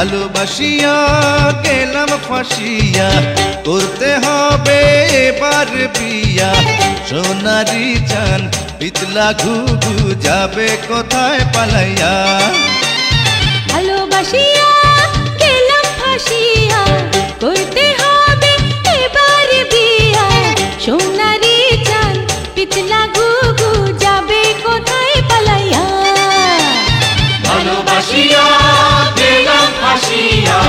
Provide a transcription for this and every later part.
ভালোবাসিয়া গেলাম ফাঁসিয়া, করতে হবে এবার বিয়া। সোনারি চান পিতলা ঘুঘু যাবে কোথায় পালাইয়া। ভালোবাসিয়া গেলাম ফাঁসিয়া, করতে হবে এবার বিয়া। সোনারি চান পিতলা ঘুঘু যাবে কোথায় পালাইয়া। ভালোবাসিয়া গেলাম ফাঁসিয়া,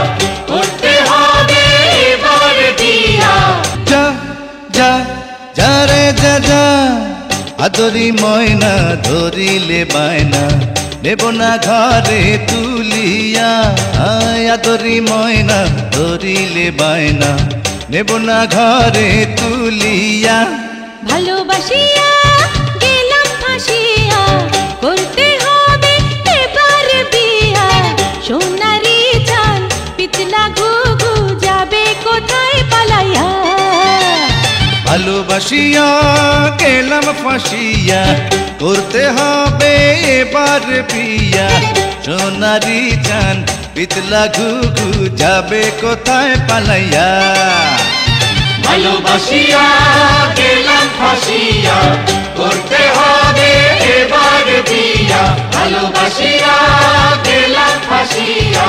করতে হবে এবার বিয়া। যা যা যা রে যা যা, আদরি ময়না ধরিলে বায়না, নেব না ঘরে তুলিয়া। আদরি ময়না ধরিলে বায়না, নেব না ঘরে তুলিয়া। ভালোবাসিয়া গেলাম ফাঁসিয়া, করতে হবে এবার বিয়া। সোনারি চান পিতলা ঘুঘু যাবে কোথায় পালাইয়া। ভালোবাসিয়া গেলাম ফাঁসিয়া, করতে হবে এবার বিয়া। সোনারি চান পিতলা ঘুঘু যাবে কোথায় পালাইয়া। ভালোবাসিয়া গেলাম ফাঁসিয়া, করতে হবে এবার বিয়া। ভালোবাসিয়া গেলাম ফাঁসিয়া,